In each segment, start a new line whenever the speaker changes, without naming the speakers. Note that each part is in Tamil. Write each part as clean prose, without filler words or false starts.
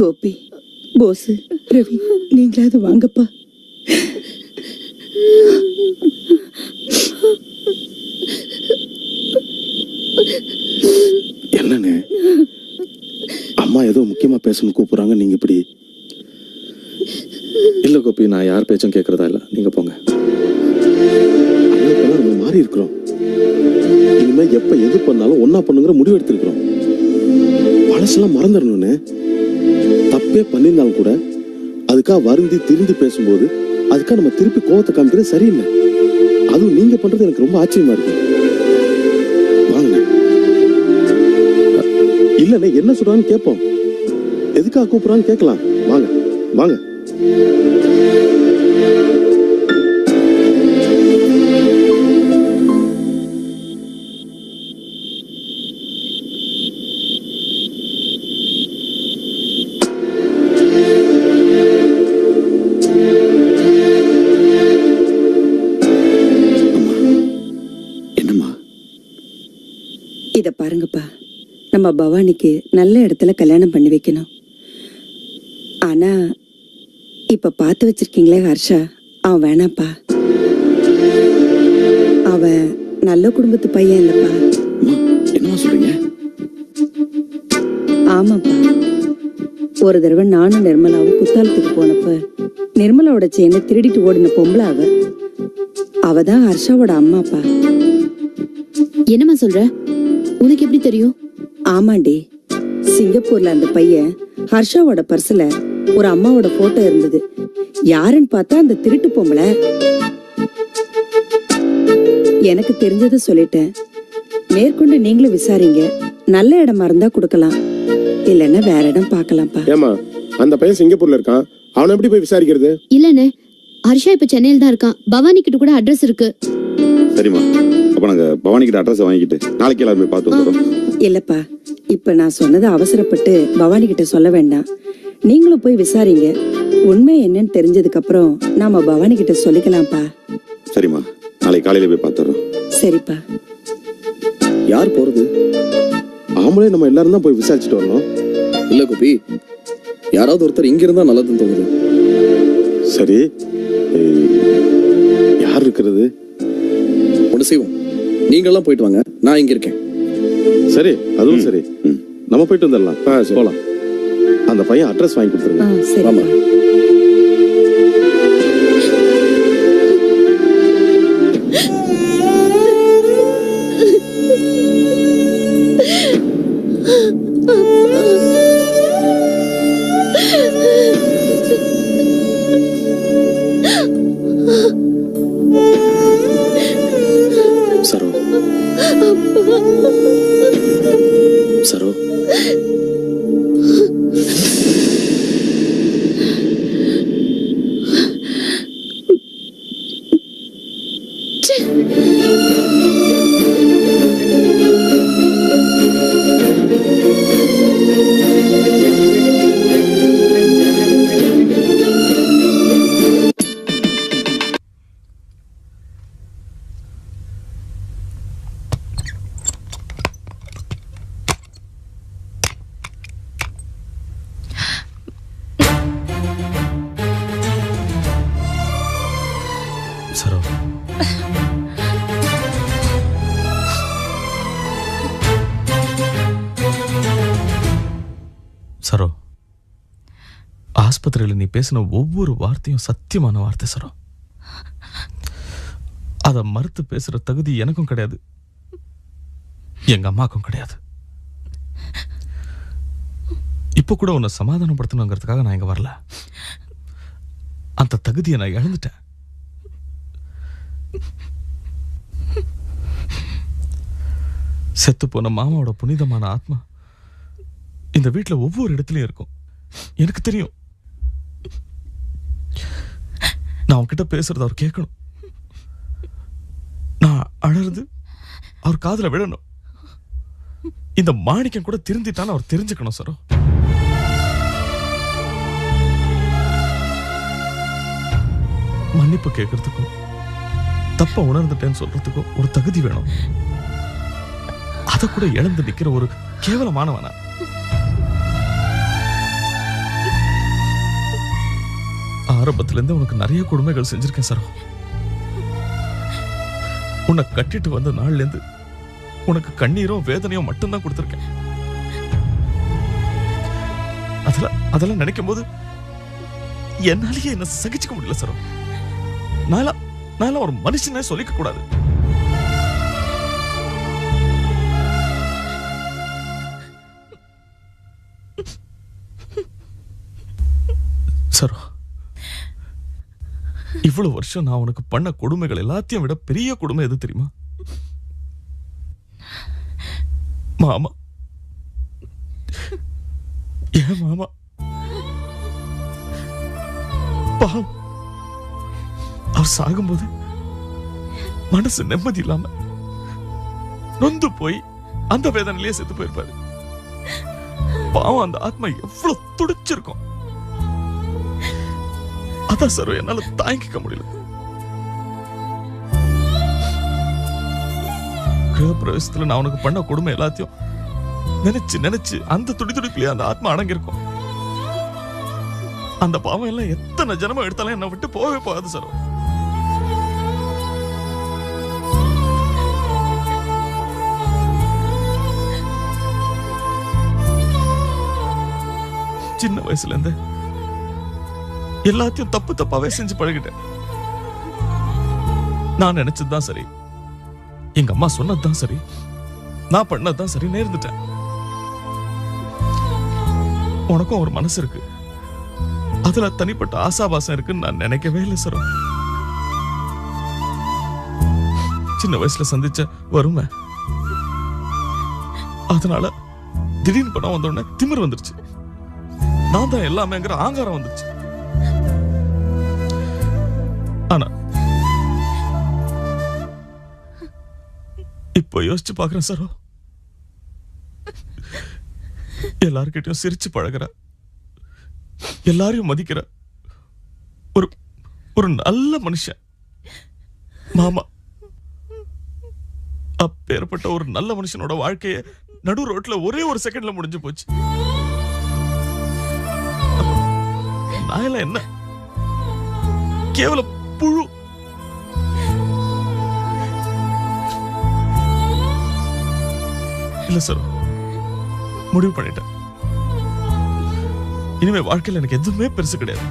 கோபி, போஸ், ரவி, நீங்களாவது வாங்கப்பா.
என்னன்னு அம்மா ஏதோ முக்கியமா பேசணும் கூப்பிடுறாங்க, நீங்க இப்படி?
இல்ல கோபி, நான் யார் பேச்சும் கேட்கறதா இல்ல, நீங்க போங்க.
நம்ம மாறி இருக்கிறோம். இனிமே எப்ப எது பண்ணாலும் ஒன்னா பண்ணுங்கிற முடிவு எடுத்திருக்கிறோம். பழசெல்லாம் மறந்துடணும்னு. தப்பே பண்ணியிருந்தாலும் கூட அதுக்காக வருந்தி திருந்தி பேசும்போது அதுக்காக நம்ம திருப்பி கோவத்தை காமிக்கிறது சரியில்லை. அதுவும் நீங்க பண்றது எனக்கு ரொம்ப ஆச்சரியமா இருக்கு. வாங்க. இல்லண்ணே, என்ன சொல்றான்னு கேட்போம். எதுக்காக கூப்பிடுறான்னு கேட்கலாம். வாங்க வாங்க.
இத பாருங்கப்பா, நம்ம பவானிக்கு நல்ல இடத்துல கல்யாணம் பண்ணி வைக்கணும். ஆனா இப்ப பார்த்து வச்சிருக்கீங்களே ஹர்ஷா, அவன் வேணாப்பா. அவன் நல்ல குடும்பத்து பையன் இல்லப்பா.
என்ன சொல்றீங்க?
ஆமாப்பா, ஒரு தடவை நானும் நிர்மலாவும் குத்தாலத்துக்கு போனப்ப நிர்மலாவோட செயினை திருடிட்டு ஓடின பொம்பளை அவதான் ஹர்ஷாவோட அம்மாப்பா.
என்னம்மா சொல்ற? உனக்கு எப்படி தெரியும்?
ஆமாண்டி, சிங்கப்பூர்ல அந்த பையன் ஹர்ஷாவோட பர்ஸ்ல ஒரு அம்மாவோட போட்டோ இருந்தது. யாருன்னு பார்த்தா அந்த திருட்டு பொம்பளை. எனக்கு தெரிஞ்சதை சொல்லிட்டேன். மேற்கொண்டு நீங்களும் விசாரிங்க. நல்ல இடமா இருந்தா கொடுக்கலாம், இல்லன்னா வேற இடம் பார்க்கலாம்ப்பா.
ஏமா, அந்த பையன் சிங்கப்பூர்ல இருக்கான், அவனை எப்படி போய் விசாரிக்கிறது?
இல்லண்ணே, ஹர்ஷா இப்ப சென்னையில தான் இருக்கான். பவானி கிட்ட கூட அட்ரஸ் இருக்கு.
சரிம்மா, அப்ப நாங்க பவானி கிட்ட அட்ரஸ் வாங்கிட்டு நாளைக்கு எல்லாரும் போய் பார்த்து வந்துடுறோம்.
இல்லப்பா, இப்ப நான் சொன்னதை அவசரப்பட்டு பவானி கிட்ட சொல்ல வேண்டாம். நீங்களும் போய் விசாரிங்க. உண்மை என்னன்னு தெரிஞ்சதுக்கு அப்புறம் நாம பவானி கிட்ட சொல்லிக்கலாம்ப்பா.
சரிம்மா, நாளைக்கு காலையில போய் பார்த்துறோம்.
சரிப்பா.
யார் போறது?
ஆம்பளை நம்ம எல்லாரும் தான் போய் விசாரிச்சுட்டு வரணும்.
இல்ல கோபி, யாராவது ஒருத்தர் இங்க இருந்தா நல்லதுன்னு தோணுது.
சரி, யார் இருக்கிறது?
ஒண்ணு செய்வோம், நீங்க எல்லாம் போயிட்டு வாங்க, நான் இங்க இருக்கேன்.
சரி, அதுவும் சரி. நம்ம போயிட்டு வந்துடலாம். போலாம். அந்த பையன் அட்ரஸ் வாங்கி கொடுத்துருங்க.
சரிப்பா.
சரோ, சரோ,
சரோ, சரோ, ஆஸ்பத்திரியில் நீ பேசின ஒவ்வொரு வார்த்தையும் சத்தியமான வார்த்தை சரோ. அதை மறுத்து பேசுற தகுதி எனக்கும் கிடையாது, எங்க அம்மாக்கும் கிடையாது. இப்ப கூட உன்னை சமாதானப்படுத்தணுங்கிறதுக்காக நான் இங்க வரல. அந்த தகுதியை நான் இழந்துட்டேன். செத்து போன மாமாவோட புனிதமான ஆத்மா இந்த வீட்டுல ஒவ்வொரு இடத்துலயும் இருக்கும். எனக்கு தெரியும். நான் அவன்கிட்ட பேசுறது அவர் கேட்கணும். நான் அழறது அவர் காதுல விழணும். இந்த மாணிக்கம் கூட திருந்திட்டான்னு அவர் தெரிஞ்சுக்கணும் சரோ. மன்னிப்பு கேட்கறதுக்கும் தப்ப உணர்ந்துட்டேன்னு சொல்றதுக்கும் ஒரு தகுதி வேணும். அத கூட இழந்து நிக்கிற ஒரு கேவலமானவனா? ஆரம்பத்துல இருந்து உனக்கு நிறைய கொடுமைகள் செஞ்சிருக்கேன் சரோ. உன்னை கட்டிட்டு வந்த நாள்ல இருந்து உனக்கு கண்ணீரும் வேதனையும் மட்டும்தான் கொடுத்திருக்கேன். அதெல்லாம் நினைக்கும் போது என்னாலேயே என்ன சகிச்சுக்க முடியல சரோ. நான் ஒரு மனுஷனே சொல்லிக்க கூடாது. சரோ, இவ்வளவு வருஷம் நான் உனக்கு பண்ண கொடுமைகள் எல்லாத்தையும் விட பெரிய கொடுமை எது தெரியுமா? மாமா. ஏன் மாமா பாவம், அவர் சாகும்போது மனசு நிம்மதி இல்லாம நொந்து போய் அந்த வேதனையிலேயே செத்து போயிருப்பாரு. பாவம், அந்த ஆத்மா எவ்வளவு துடிச்சிருக்கும். அதான் சார் என்னால தாங்கிக்க முடியல. கிரகப்பிரவேசத்துல நான் உனக்கு பண்ண கொடுமை எல்லாத்தையும் நினைச்சு அந்த துடிப்பிலேயே அந்த ஆத்மா அடங்கிருக்கும். அந்த பாவம் எல்லாம் எத்தனை ஜனமும் எடுத்தாலும் என்னை விட்டு போகவே போகாது சார். சின்ன வயசுல இருந்து எல்லாத்தையும் தப்பாவே செஞ்சு பழகிட்டேன். நான் நினைச்சதுதான் சரி, எங்க அம்மா சொன்னதுதான் சரி, நான் பண்ணதுதான் சரி நேர்ந்துட்டேன். உனக்கும் ஒரு மனசு இருக்கு, அதுல தனிப்பட்ட ஆசாபாசம் இருக்குன்னு நான் நினைக்கவே இல்லை சார். சின்ன வயசுல சந்திச்ச வறுமை, அதனால திடீர்னு பணம் வந்த உடனே திமிர் வந்துருச்சு. நான் தான் எல்லாமேங்கிற ஆங்காரம் வந்துருச்சு. ஆனா இப்போ யோசிச்சு பாக்குறேன் சார், எல்லார்கிட்டயும் சிரிச்சு பழகுற, எல்லாரையும் மதிக்கிற ஒரு நல்ல மனுஷன் மாமா. அப்பேற்பட்ட ஒரு நல்ல மனுஷனோட வாழ்க்கைய நடு ரோட்ல ஒரே ஒரு செகண்ட்ல முடிஞ்சு போச்சு. நான் எல்லாம் என்ன கேவல புழு. இல்ல சார், முடிவு பண்ணிட்டேன். இனிமே வாழ்க்கையில் எனக்கு எதுவுமே பெருசு கிடையாது.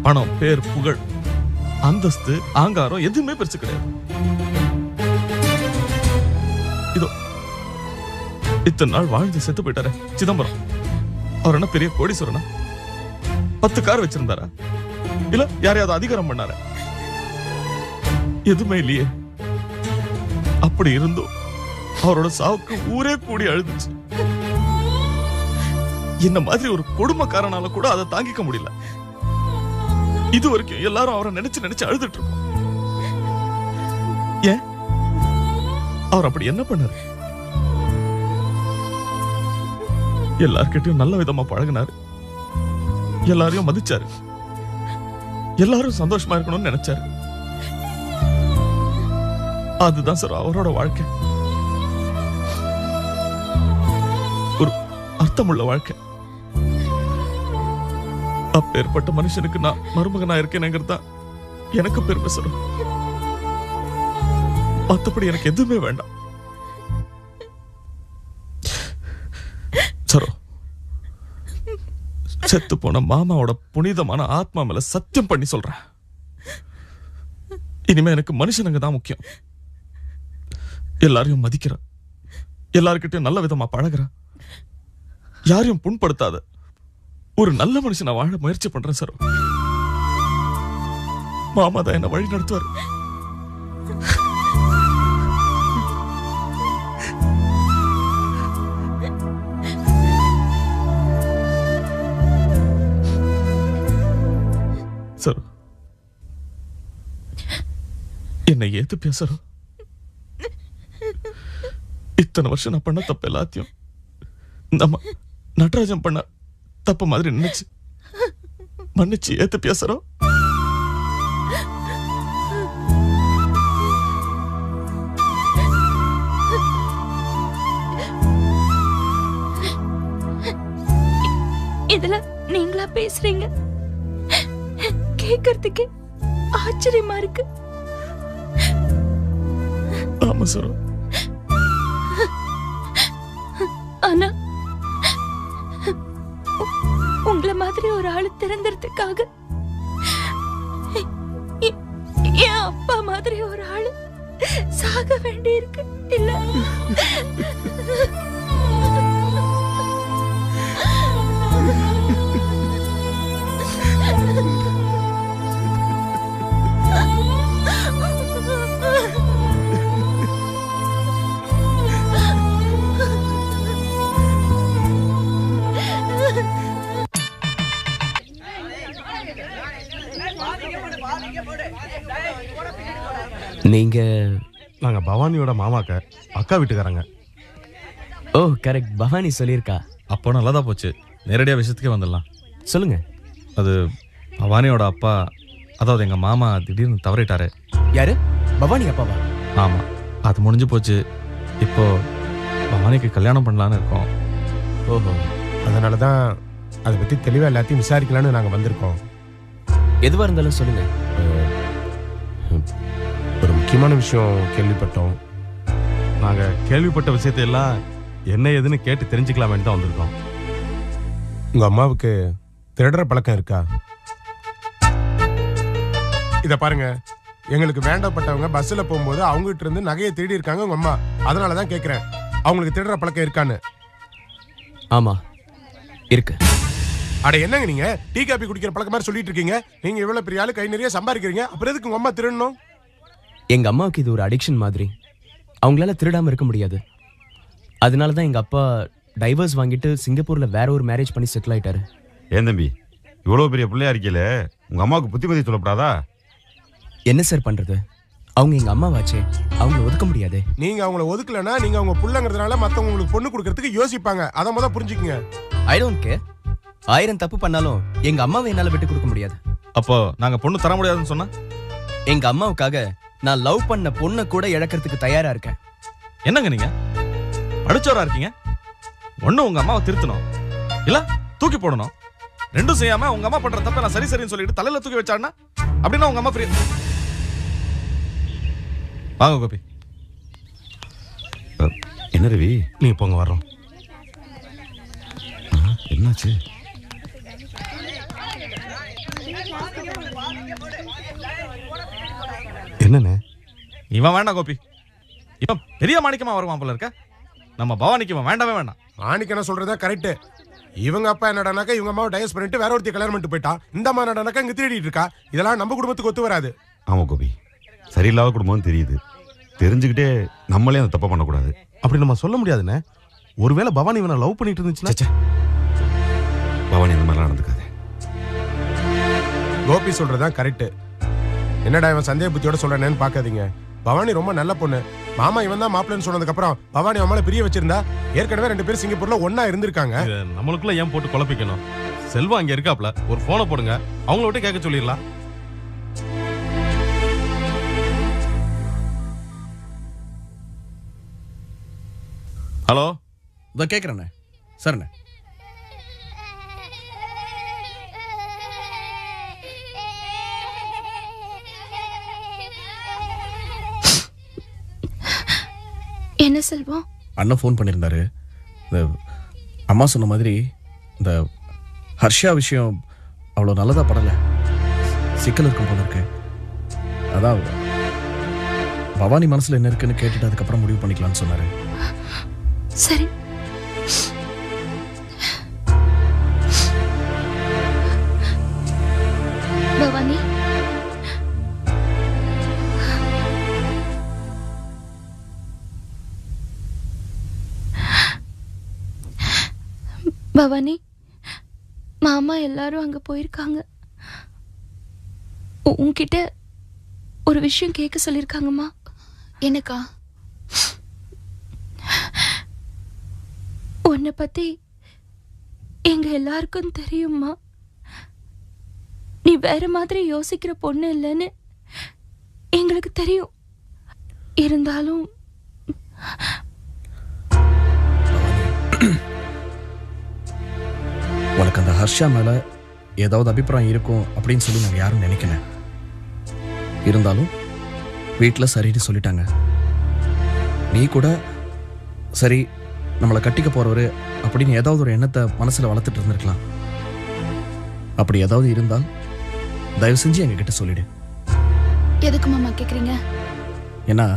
பணம், பேர், புகழ், அந்தஸ்து, ஆங்காரம் எதுவுமே பெருசு கிடையாது. இதோ இத்தனை நாள் வாழ்ந்து செத்து போயிட்டாரு சிதம்பரம். அவர் என்ன பெரிய கோடீஸ்வரனா? 10 கார் வச்சிருந்தாரா? இல்ல யாரையாவது அதிகாரம் பண்ணார? எதுவுமே இல்லையே. அப்படி இருந்தோம் அவரோட சாவுக்கு ஊரே கூடி அழுதுச்சு. என்ன மாதிரி ஒரு கொடுமைக்காரனால கூட அதை தாங்கிக்க முடியல. இது வரைக்கும் எல்லாரும் அவரை நினைச்சு அழுதுட்டு இருக்கோம். ஏன் அவர் அப்படி என்ன பண்ணாரு? எல்லார்கிட்டயும் நல்ல விதமா பழகினாரு, எல்லாரையும் மதிச்சாரு, எல்லாரும் சந்தோஷமா இருக்கணும்னு நினைச்சாரு. அதுதான் சார் அவரோட வாழ்க்கை, ஒரு அர்த்தமுள்ள வாழ்க்கை. அப்பேற்பட்ட மனுஷனுக்கு நான் மருமகனா இருக்கேனுங்கிறது தான் எனக்கு பெருமை சார். மத்தபடி எனக்கு எதுவுமே வேண்டாம் சரோ. செத்து போன மாமாவோட புனிதமான ஆத்மா மேல சத்தியம் பண்ணி சொல்றேன், இனிமே எனக்கு மனுஷனுங்க தான் முக்கியம். எல்லாரையும் மதிக்கிற, எல்லார்கிட்டயும் நல்ல விதமா பழகுற, யாரையும் புண்படுத்தாத ஒரு நல்ல மனுஷனை வாழ முயற்சி பண்றேன் சார். மாமா தான் என்ன வழி நடத்துவார். சார் என்னை ஏத்து பேசுறோம். இத்தனை வருஷம் நான் பண்ண தப்பு எல்லாத்தையும் நம்ம நடராஜன் பண்ண தப்பு மாதிரி நினைச்சு மன்னிச்சு ஏத்து பேசுறோம்.
இதுல நீங்களா பேசுறீங்க? கேட்கறதுக்கே ஆச்சரியமா இருக்கு.
ஆமா சுரு.
ஆனா உங்களை மாதிரி ஒரு ஆளு திறந்ததுக்காக என் அப்பா மாதிரி ஒரு ஆளு சாக வேண்டி இருக்கு இல்ல?
நீங்க?
நாங்க பவானியோட மாமாக்க அக்கா வீட்டுக்காரங்க.
ஓ கரெக்ட், பவானி சொல்லியிருக்கா.
அப்போ நல்லாதான் போச்சு. நேரடியாக விஷயத்துக்கே வந்துடலாம்.
சொல்லுங்க.
அது பவானியோட அப்பா, அதாவது எங்க மாமா திடீர்னு தவறிட்டாரு.
யாரு? பவானி அப்பாவா?
ஆமா, அது முடிஞ்சு போச்சு. இப்போ பவானிக்கு கல்யாணம் பண்ணலான்னு இருக்கோம்.
ஓஹோ, அதனால தான் அதை பற்றி தெளிவாக எல்லாத்தையும் விசாரிக்கலான்னு நாங்கள் வந்திருக்கோம்.
எதுவாக இருந்தாலும் சொல்லுங்க.
ஒரு முக்கியமான விஷயம் கேள்விப்பட்டோம். நாங்கள் கேள்விப்பட்ட விஷயத்தையெல்லாம் என்ன ஏதுன்னு கேட்டு தெரிஞ்சுக்கலாமேன்னு தான் வந்திருக்கோம். உங்கள் அம்மாவுக்கு திருடுற பழக்கம் இருக்கா? இதை பாருங்க, எங்களுக்கு வேண்டப்பட்டவங்க பஸ்ஸில் போகும்போது அவங்ககிட்ட இருந்து நகையை திருடி இருக்காங்க உங்கள் அம்மா. அதனால தான் கேட்குறேன், அவங்களுக்கு திருடுற பழக்கம் இருக்கான்னு.
ஆமா இருக்கு.
அட என்னங்க நீங்க டீ காபி குடிக்கிற பழக்கம் மாதிரி சொல்லிட்டு இருக்கீங்க? நீங்க இவ்வளவு பெரிய ஆளு, கை நிறைய சம்பாதிக்கிறீங்க, அப்புறம் எதுக்கு உங்க அம்மா திருடணும்?
எங்க அம்மாவுக்கு இது ஒரு அடிக்ஷன் மாதிரி. அவங்களால திருடாம இருக்க முடியாது. அதனால தான் எங்க அப்பா டைவர்ஸ் வாங்கிட்டு சிங்கப்பூர்ல வேற ஒரு மேரேஜ் பண்ணி செட்டில் ஆயிட்டாரு.
ஏன் தம்பி, இவ்வளவு பெரிய பிள்ளையா இருக்கீல, உங்க அம்மாவுக்கு புத்திமதி சொல்லப்படாதா?
என்ன சார் பண்றது? அவங்க எங்க அம்மாவாச்சே, அவங்கள ஒதுக்க முடியாதே.
நீங்க அவங்கள ஒதுக்கலனா நீங்க அவங்க புள்ளங்கிறதுனால மத்தவங்க உங்களுக்கு பொண்ணு கொடுக்கறதுக்கு யோசிப்பாங்க. அத முத புரிஞ்சுக்கங்க.
I don't care. 1000 தப்பு பண்ணாலும் எங்க அம்மாவை என்னால விட்டு கொடுக்க முடியாது.
அப்போ நாங்க பொண்ணு தர முடியாதுன்னு சொன்னா?
எங்க அம்மாவுக்காக நான் லவ் பண்ண பொண்ணை கூட இழக்கிறதுக்கு தயாரா இருக்கேன்.
என்னங்க நீங்க படிச்சவரா இருக்கீங்க? ஒண்ணு உங்க அம்மாவை திருத்தணும், இல்ல தூக்கி போடணும். ரெண்டும் செய்யாம உங்க அம்மா பண்ற தப்ப நான் சரி சரின்னு சொல்லிட்டு தலையில தூக்கி வச்சாருன்னா அப்படின்னா உங்க அம்மா பிரிய. வாங்க கோபி.
என்ன ரவி?
நீங்க போங்க, வர்றோம்.
என்னாச்சு?
என்னன்னு?
இவன் வேண்டாம் கோபி, இவன் பெரிய மாணிக்கமா வருவான் போல இருக்க. நம்ம பவானிக்கு இவன் வேண்டாமே வேண்டாம்.
மாணிக்கன சொல்றதா கரெக்ட். இவங்க அப்பா என்னடானாக்கா இவங்க அம்மாவை டைவர்ஸ் பண்ணிட்டு வேற ஒருத்தி கல்யாணம் பண்ணிட்டு போயிட்டான். இந்த அம்மா என்னடானாக்கா இங்க திருடிட்டு இருக்கா. இதெல்லாம் நம்ம குடும்பத்துக்கு ஒத்து வராது.
ஆமா கோபி, சரியில்லாத குடும்பம் தெரியுது. தெரிஞ்சுக்கிட்டே நம்மளே அந்த தப்பை பண்ணக்கூடாது.
அப்படி நம்ம சொல்ல முடியாதுன்னு. ஒருவேளை பவானி இவனை லவ் பண்ணிட்டு இருந்துச்சுன்னா?
பவானி இந்த மாதிரிலாம் நடந்துக்காது.
கோபி சொல்றதான் கரெக்ட். என்னடா இவன் சந்தேக புத்தியோட சொல்றேன்னு பாக்காதீங்க. பவானி ரொம்ப நல்ல பொண்ணு. மாமா இவன் தான் மாப்பிள்ளைன்னு சொன்னதுக்கு அப்புறம் பவானி அவன் மேல பிரிய வச்சிருந்தா ஏற்கனவே 2 பேரும் சிங்கப்பூர்ல ஒண்ணா இருந்திருக்காங்க.
நம்மளுக்குள்ள ஏன் போட்டு குழப்பிக்கணும்? செல்வா அங்க இருக்காப்ல, ஒரு போனை போடுங்க, அவங்கள விட்டு கேட்க சொல்லிடலாம். ஹலோ,
இதை கேட்குறேண்ணே. சரிண்ணே.
என்ன செல்வம்?
அண்ணன் ஃபோன் பண்ணியிருந்தாரு. இந்த அம்மா சொன்ன மாதிரி இந்த ஹர்ஷா விஷயம் அவ்வளோ நல்லதாக படலை, சிக்கல் இருக்கும் போல இருக்கு. அதான் பவானி மனசில் என்ன இருக்குன்னு கேட்டுட்டு அதுக்கப்புறம் முடிவு பண்ணிக்கலாம்னு சொன்னார்.
சரி. பவானி, பவானி, மாமா எல்லாரும் அங்க போயிருக்காங்க. உன்கிட்ட ஒரு விஷயம் கேட்க சொல்லிருக்காங்கம்மா.
எனக்கா?
உன்னை பத்தி எங்க எல்லாருக்கும் தெரியுமா. நீ வேற மாதிரி யோசிக்கிற பொண்ணு இல்லைன்னு எங்களுக்கு தெரியும். இருந்தாலும்
உனக்கு அந்த ஹர்ஷா மேலே ஏதாவது அபிப்பிராயம் இருக்கும் அப்படின்னு சொல்லி நாங்கள் யாரும் நினைக்கல. இருந்தாலும் வீட்டில் சரின்னு சொல்லிட்டாங்க. நீ கூட சரி நம்மளை கட்டிக்க போறவரு அப்படின்னு ஏதாவது ஒரு எண்ணத்தை மனசுல வளர்த்துட்டு இருந்திருக்கலாம். அப்படி ஏதாவது இருந்தால் தயவு செஞ்சு எங்ககிட்ட சொல்லிடு.
எதுக்கு மாமா கேக்குறீங்க?
ஏன்னா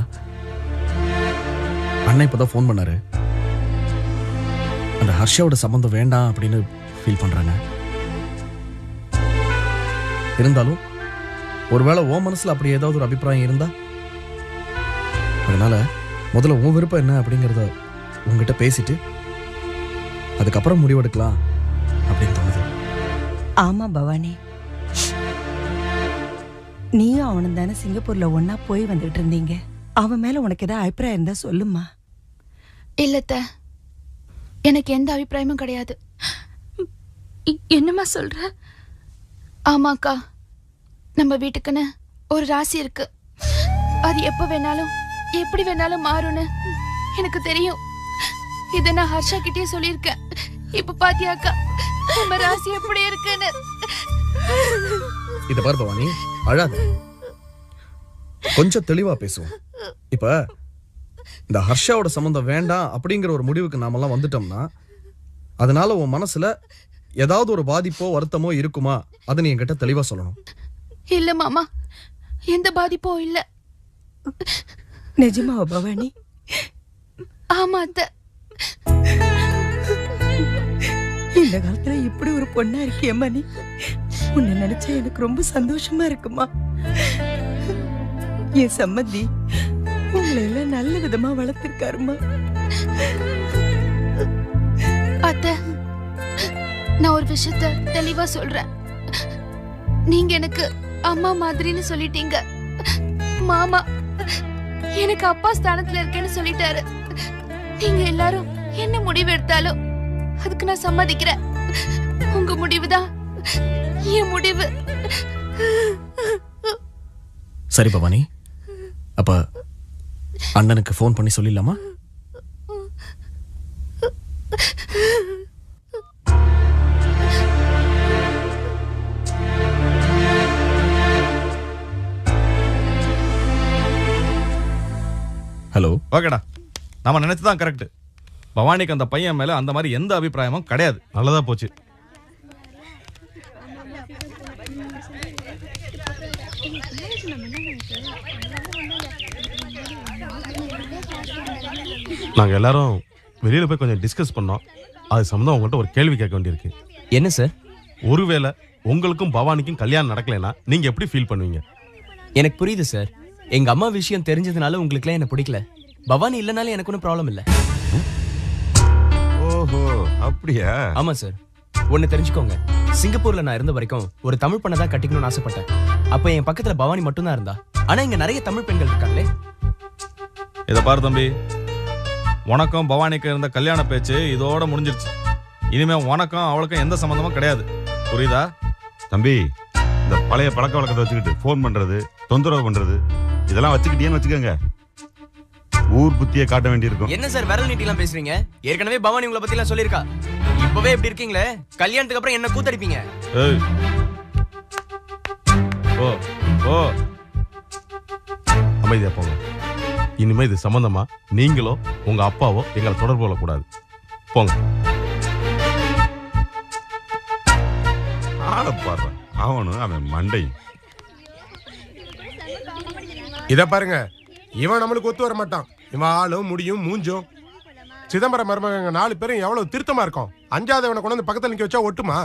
அண்ணன் இப்பதான் ஃபோன் பண்ணாரு. அந்த ஹர்ஷாவோட சம்பந்தம் வேண்டாம் அப்படின்னு ஃபீல் பண்றாங்க. இருந்தாலும் ஒருவேளை உன் மனசுல அப்படி ஏதாவது ஒரு அபிப்பிராயம் இருந்தா, அதனால முதல்ல உன் விருப்பம் என்ன அப்படிங்கிறத உங்ககிட்ட பேசிட்டு அதுக்கப்புறம் முடிவெடுக்கலாம் அப்படின்னு தோணுது.
ஆமா பவானி, நீயும் அவனும் தானே சிங்கப்பூர்ல ஒன்னா போய் வந்துட்டு இருந்தீங்க. அவன் மேல உனக்கு ஏதாவது அபிப்பிராயம் இருந்தா சொல்லுமா.
இல்லத்த, எனக்கு எந்த அபிப்பிராயமும் கிடையாது. என்னம்மா சொல்ற? ஆமாக்கா, நம்ம வீட்டுக்குன்னு ஒரு ராசி இருக்கு. அது எப்ப வேணாலும் எப்படி வேணாலும் மாறும்னு எனக்கு தெரியும். இதை நான் ஹர்ஷா கிட்டே சொல்லியிருக்கேன். இப்ப பாத்தியாக்கா நம்ம ராசி எப்படி இருக்குன்னு.
இத பாரு பவானி, அழாத, கொஞ்சம் தெளிவா பேசுவோம். இப்ப இந்த ஹர்ஷாவோட சம்பந்தம் வேண்டாம் அப்படிங்கிற ஒரு முடிவுக்கு நாமெல்லாம் வந்துட்டோம்னா, அதனால உன் மனசுல ஏதாவது ஒரு பாதிப்போ வருத்தமோ இருக்குமா, அதை நீ என்கிட்ட தெளிவா சொல்லணும்.
இல்ல மாமா, எந்த பாதிப்பும் இல்ல.
நிஜமாவா பவானி?
ஆமா அத்தை.
இந்த காலத்துல இப்படி ஒரு பொண்ணா இருக்கியம்மா நீ. உன்னை நினைச்சா எனக்கு ரொம்ப சந்தோஷமா இருக்குமா. என் சம்மந்தி உங்களை எல்லாம் நல்ல விதமா வளர்த்திருக்காருமா.
அத்தை, நான் ஒரு விஷயத்த தெளிவா சொல்றேன். நீங்க எனக்கு அம்மா மாதிரின்னு சொல்லிட்டீங்க. மாமா எனக்கு அப்பா ஸ்தானத்துல இருக்கேன்னு சொல்லிட்டாரு. நீங்க எல்லாரும் என்ன முடிவு எடுத்தாலும் அதுக்கு நான் சம்மதிக்கிறேன். உங்க முடிவுதான் என் முடிவு.
சரி பவானி, அப்ப அண்ணனுக்கு ஃபோன் பண்ணி சொல்லிடலாமா? ஹலோ.
ஓகேடா, நாம நினைச்சதான் கரெக்ட். பவானிக்கு அந்த பையன் மேல அந்த மாதிரி எந்த அபிப்பிராயமும் கிடையாது.
நல்லதா போச்சு. நாங்க எல்லாரும் வெளியில போய் கொஞ்சம் டிஸ்கஸ் பண்ணோம். அது சம்பந்தம் உங்கள்கிட்ட ஒரு கேள்வி கேட்க வேண்டியிருக்கு.
என்ன சார்?
ஒருவேளை உங்களுக்கும் பவானிக்கும் கல்யாணம் நடக்கலைன்னா நீங்க எப்படி ஃபீல் பண்ணுவீங்க?
எனக்கு புரியுது சார். எங்க அம்மா விஷயம் தெரிஞ்சதுனால உங்களுக்குலாம் என்ன பிடிக்கல. பவானி இல்லைனாலும் எனக்கு ஒன்றும் ப்ராப்ளம் இல்லை.
ஓஹோ, அப்படியா?
ஆமா சார். ஒன்னு தெரிஞ்சுக்கோங்க, சிங்கப்பூர்ல நான் இருந்த வரைக்கும் ஒரு தமிழ் பண்ணை தான் கட்டிக்கணும்னு ஆசைப்பட்டேன். அப்ப என் பக்கத்துல பவானி மட்டும் தான் இருந்தா. ஆனா இங்க நிறைய தமிழ் பெண்கள் இருக்காங்களே.
இத பாரு தம்பி, உனக்கும் பவானிக்கு இருந்த கல்யாண பேச்சு இதோட முடிஞ்சிருச்சு. இனிமே உனக்கும் அவளுக்கும் எந்த சம்பந்தமும் கிடையாது. புரியுதா
தம்பி? இந்த பழைய பழக்க வழக்கத்தை வச்சுக்கிட்டு ஃபோன் பண்றது, தொந்தரவு பண்றது, இதெல்லாம் வச்சுக்கிட்டேன்னு வச்சுக்கோங்க, ஊர் புத்தியை காட்ட வேண்டியிருக்கும்.
என்ன சார் விரல் நீட்டிலாம் பேசுறீங்க? ஏற்கனவே பவானி உங்களை பத்தி எல்லாம் சொல்லிருக்கா. இப்பவே எப்படி இருக்கீங்களே, கல்யாணத்துக்கு அப்புறம் என்ன கூத்தடிப்பீங்க?
ஏய், ஓ ஓ,
அமைதியா போங்க. இனிமே இது சம்பந்தமா நீங்களோ உங்க அப்பாவோ எங்களை தொடர்பு கொள்ளக்கூடாது. போங்க.
ஆளை பாடுறான் அவனும் அவன் மண்டையும்.
இத பாருங்க, இவன் நம்மளுக்கு ஒத்து வர மாட்டான். இவன் ஆளும் முடியும் மூஞ்சும். சிதம்பரம் மருமகங்க 4 பேரும் எவ்வளவு திருத்தமா இருக்கும். 5ஆவது கொண்டு வந்து பக்கத்துல நிக்க வச்சா ஒட்டுமா?